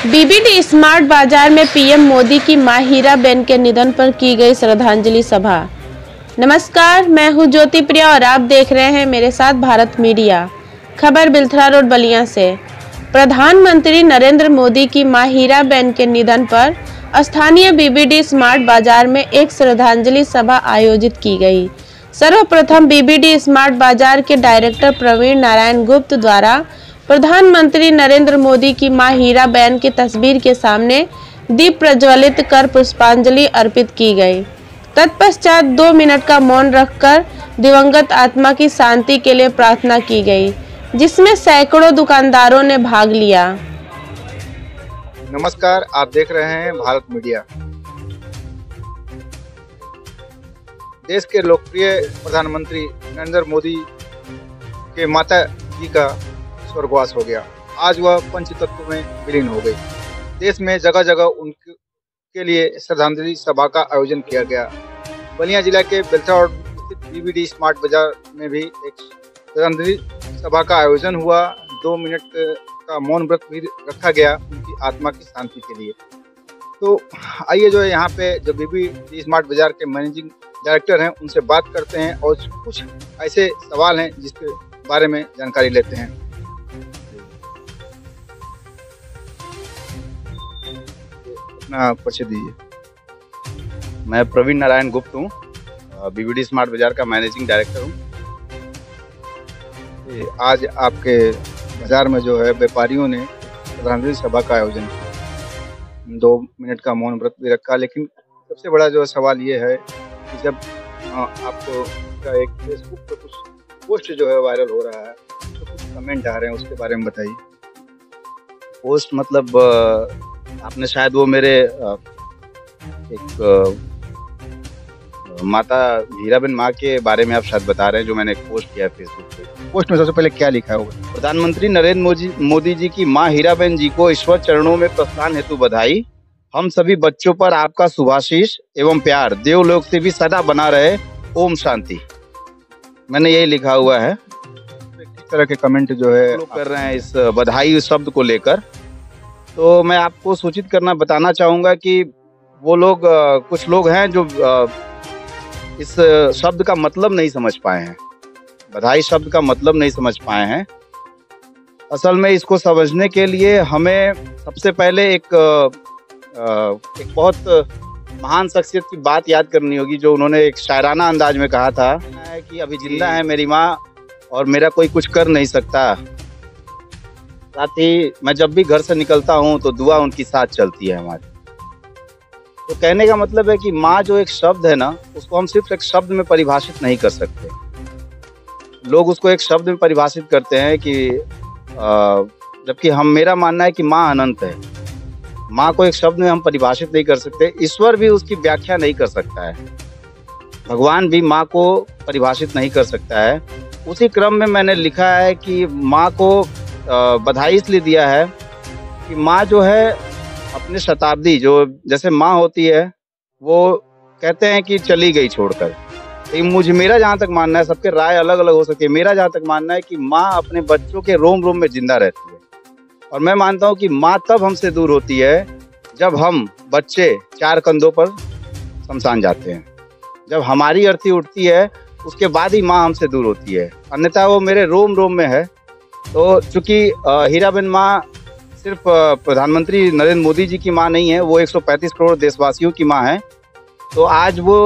BBD smart बाजार में PM Modi की मां हीराबेन के निधन पर की गई श्रद्धांजलि सभा। नमस्कार, मैं हूं ज्योति प्रिया और आप देख रहे हैं मेरे साथ भारत मीडिया। खबर बिलथरा रोड बलिया से। प्रधानमंत्री नरेंद्र मोदी की मां हीराबेन के निधन पर स्थानीय बीबीडी स्मार्ट बाजार में एक श्रद्धांजलि सभा आयोजित की गई। सर्वप्रथम बीबीडी स्मार्ट बाजार के डायरेक्टर प्रवीण नारायण गुप्त द्वारा प्रधानमंत्री नरेंद्र मोदी की मां हीराबेन की तस्वीर के सामने दीप प्रज्वलित कर पुष्पांजलि अर्पित की गई। तत्पश्चात 2 मिनट का मौन रखकर दिवंगत आत्मा की शांति के लिए प्रार्थना की गई, जिसमें सैकड़ों दुकानदारों ने भाग लिया। नमस्कार, आप देख रहे हैं भारत मीडिया। देश के लोकप्रिय प्रधानमंत्री नरेंद्र मोदी के माता जी का स्वर्गवास हो गया। आज वह पंचतत्व में विलीन हो गई। देश में जगह जगह उनके लिए श्रद्धांजलि सभा का आयोजन किया गया। बलिया जिला के बिलथरा रोड स्थित बीबीडी स्मार्ट बाजार में भी एक श्रद्धांजलि सभा का आयोजन हुआ। 2 मिनट का मौन व्रत भी रखा गया उनकी आत्मा की शांति के लिए। तो आइए जो है यहाँ पे जो बीबीडी स्मार्ट बाजार के मैनेजिंग डायरेक्टर हैं उनसे बात करते हैं और कुछ ऐसे सवाल हैं जिसके बारे में जानकारी लेते हैं। अपना परिचय दीजिए। मैं प्रवीण नारायण गुप्त हूँ, बीबीडी स्मार्ट बाजार का मैनेजिंग डायरेक्टर हूँ। आज आपके बाजार में जो है व्यापारियों ने श्रद्धांजलि सभा का आयोजन किया। 2 मिनट का मौन व्रत भी रखा, लेकिन सबसे बड़ा जो सवाल ये है कि जब आपको एक फेसबुक पर कुछ पोस्ट जो है वायरल हो रहा है तो कुछ कमेंट आ रहे हैं, उसके बारे में बताइए। पोस्ट मतलब आपने शायद वो मेरे एक माता हीराबेन माँ के बारे में आप शायद बता रहे हैं, जो मैंने एक पोस्ट किया है फेसबुक पे। पोस्ट में सबसे पहले क्या लिखा होगा? प्रधानमंत्री नरेंद्र मोदी जी की माँ हीराबेन जी को ईश्वर चरणों में प्रस्थान हेतु बधाई। हम सभी बच्चों पर आपका शुभाशीष एवं प्यार देवलोक से भी सदा बना रहे। ओम शांति। मैंने यही लिखा हुआ है। किस तरह के कमेंट जो है कर रहे हैं इस बधाई शब्द को लेकर, तो मैं आपको सूचित करना बताना चाहूँगा कि वो लोग कुछ लोग हैं जो इस शब्द का मतलब नहीं समझ पाए हैं। बधाई शब्द का मतलब नहीं समझ पाए हैं। असल में इसको समझने के लिए हमें सबसे पहले एक बहुत महान शख्सियत की बात याद करनी होगी, जो उन्होंने एक शायराना अंदाज में कहा था कि अभी जिंदा है मेरी माँ और मेरा कोई कुछ कर नहीं सकता। साथ ही मैं जब भी घर से निकलता हूँ तो दुआ उनकी साथ चलती है हमारी। तो कहने का मतलब है कि माँ जो एक शब्द है ना, उसको हम सिर्फ एक शब्द में परिभाषित नहीं कर सकते। लोग उसको एक शब्द में परिभाषित करते हैं कि जबकि मेरा मानना है कि माँ अनंत है। माँ को एक शब्द में हम परिभाषित नहीं कर सकते। ईश्वर भी उसकी व्याख्या नहीं कर सकता है। भगवान भी माँ को परिभाषित नहीं कर सकता है। उसी क्रम में मैंने लिखा है कि माँ को बधाई इसलिए दिया है कि माँ जो है अपने शताब्दी, जो जैसे माँ होती है वो कहते हैं कि चली गई छोड़कर, लेकिन मेरा जहाँ तक मानना है, सबके राय अलग अलग हो सकती है, मेरा जहाँ तक मानना है कि माँ अपने बच्चों के रोम रोम में जिंदा रहती है। और मैं मानता हूँ कि माँ तब हमसे दूर होती है जब हम बच्चे 4 कंधों पर शमशान जाते हैं। जब हमारी अर्थी उठती है उसके बाद ही माँ हमसे दूर होती है, अन्यथा वो मेरे रोम रोम में है। तो चूंकि हीराबेन माँ सिर्फ प्रधानमंत्री नरेंद्र मोदी जी की माँ नहीं है, वो 135 करोड़ देशवासियों की माँ है। तो आज वो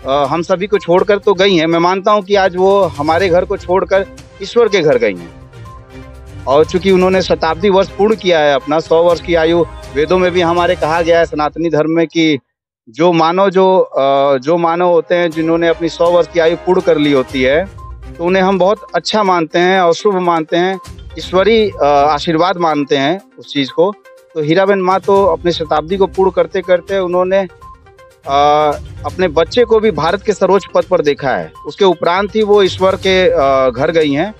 हम सभी को छोड़कर तो गई हैं। मैं मानता हूँ कि आज वो हमारे घर को छोड़कर ईश्वर के घर गई हैं। और चूंकि उन्होंने शताब्दी वर्ष पूर्ण किया है, अपना 100 वर्ष की आयु, वेदों में भी हमारे कहा गया है सनातनी धर्म में कि जो मानव होते हैं जिन्होंने अपनी 100 वर्ष की आयु पूर्ण कर ली होती है, तो उन्हें हम बहुत अच्छा मानते हैं और शुभ मानते हैं, ईश्वरीय आशीर्वाद मानते हैं उस चीज़ को। तो हीराबेन माँ तो अपनी शताब्दी को पूर्ण करते करते उन्होंने अपने बच्चे को भी भारत के सर्वोच्च पद पर देखा है। उसके उपरांत ही वो ईश्वर के घर गई हैं।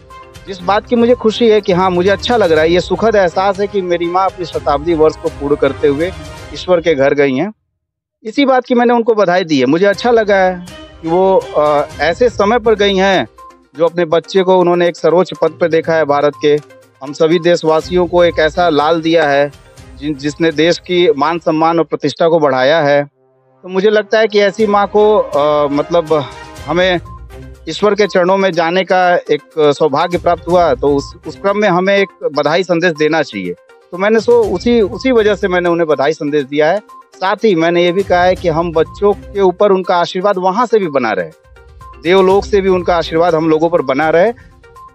जिस बात की मुझे खुशी है कि हाँ, मुझे अच्छा लग रहा है, ये सुखद एहसास है कि मेरी माँ अपनी शताब्दी वर्ष को पूर्ण करते हुए ईश्वर के घर गई हैं। इसी बात की मैंने उनको बधाई दी है। मुझे अच्छा लगा है कि वो ऐसे समय पर गई हैं जो अपने बच्चे को उन्होंने एक सर्वोच्च पद पर देखा है भारत के। हम सभी देशवासियों को एक ऐसा लाल दिया है जिसने देश की मान सम्मान और प्रतिष्ठा को बढ़ाया है। तो मुझे लगता है कि ऐसी माँ को मतलब हमें ईश्वर के चरणों में जाने का एक सौभाग्य प्राप्त हुआ, तो उस क्रम में हमें एक बधाई संदेश देना चाहिए। तो मैंने उसी वजह से मैंने उन्हें बधाई संदेश दिया है। साथ ही मैंने ये भी कहा है कि हम बच्चों के ऊपर उनका आशीर्वाद वहाँ से भी बना रहे, देवलोक से भी उनका आशीर्वाद हम लोगों पर बना रहे।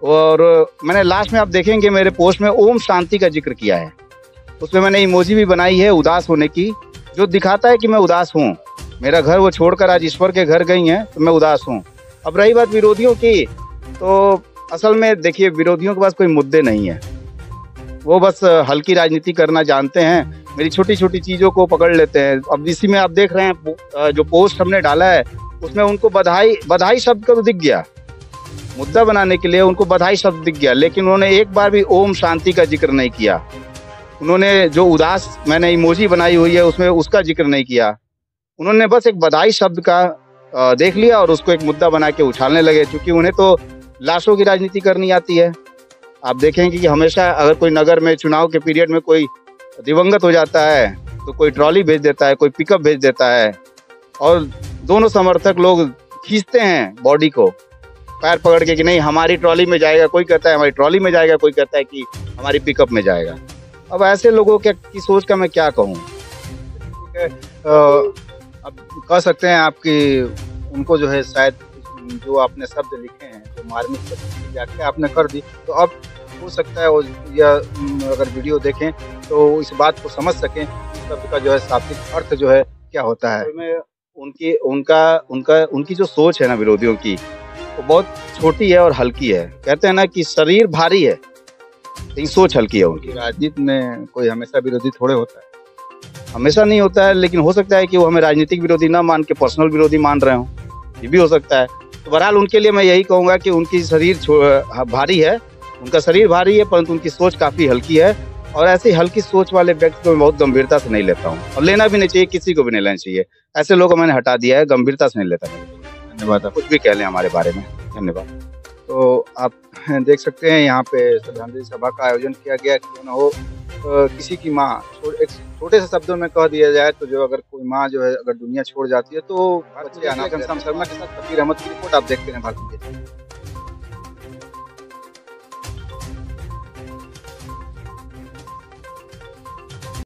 और मैंने लास्ट में आप देखेंगे मेरे पोस्ट में ओम शांति का जिक्र किया है। उसमें मैंने इमोजी भी बनाई है उदास होने की, जो दिखाता है कि मैं उदास हूँ। मेरा घर वो छोड़कर आज ईश्वर के घर गई हैं तो मैं उदास हूँ। अब रही बात विरोधियों की, तो असल में देखिए विरोधियों के पास कोई मुद्दे नहीं है, वो बस हल्की राजनीति करना जानते हैं, मेरी छोटी छोटी चीज़ों को पकड़ लेते हैं। अब इसी में आप देख रहे हैं जो पोस्ट हमने डाला है उसमें उनको बधाई शब्द का तो दिख गया, मुद्दा बनाने के लिए उनको बधाई शब्द दिख गया, लेकिन उन्होंने एक बार भी ओम शांति का जिक्र नहीं किया। उन्होंने जो उदास मैंने इमोजी बनाई हुई है उसमें उसका जिक्र नहीं किया। उन्होंने बस एक बधाई शब्द का देख लिया और उसको एक मुद्दा बना के उछालने लगे, क्योंकि उन्हें तो लाशों की राजनीति करनी आती है। आप देखेंगे कि हमेशा अगर कोई नगर में चुनाव के पीरियड में कोई दिवंगत हो जाता है तो कोई ट्रॉली भेज देता है, कोई पिकअप भेज देता है, और दोनों समर्थक लोग खींचते हैं बॉडी को पैर पकड़ के कि नहीं हमारी ट्रॉली में जाएगा, कोई कहता है हमारी ट्रॉली में जाएगा, कोई कहता है कि हमारी पिकअप में जाएगा। अब ऐसे लोगों की सोच का मैं क्या कहूँ। अब कह सकते हैं आपकी उनको जो है शायद जो आपने शब्द लिखे हैं, जो मार्मिक शब्द की व्याख्या आपने कर दी, तो अब हो सकता है या अगर वीडियो देखें तो इस बात को समझ सकें शब्द का जो है शाब्दिक अर्थ जो है क्या होता है। उनकी जो सोच है ना विरोधियों की, वो बहुत छोटी है और हल्की है। कहते हैं ना कि शरीर भारी है लेकिन सोच हल्की है उनकी। राजनीति में कोई हमेशा विरोधी थोड़े होता है, हमेशा नहीं होता है, लेकिन हो सकता है कि वो हमें राजनीतिक विरोधी ना मान के पर्सनल विरोधी मान रहे हों, ये भी हो सकता है। तो बहरहाल उनके लिए मैं यही कहूँगा कि उनकी शरीर भारी है, उनका शरीर भारी है परंतु उनकी सोच काफ़ी हल्की है, और ऐसी हल्की सोच वाले व्यक्ति को मैं बहुत गंभीरता से नहीं लेता हूँ, और लेना भी नहीं चाहिए, किसी को भी नहीं लेना चाहिए। ऐसे लोगों को मैंने हटा दिया है, गंभीरता से नहीं लेता। धन्यवाद। कुछ भी कह लें हमारे बारे में। धन्यवाद। तो आप देख सकते हैं यहाँ पे श्रद्धांजलि सभा का आयोजन किया गया। क्यों न हो किसी की माँ, एक छोटे से शब्दों में कह दिया जाए तो जो अगर कोई माँ जो है अगर दुनिया छोड़ जाती है तो बच्चे अनाथ शर्मा के साथ फकीर अहमद की रिपोर्ट आप देखते हैं भारतीय।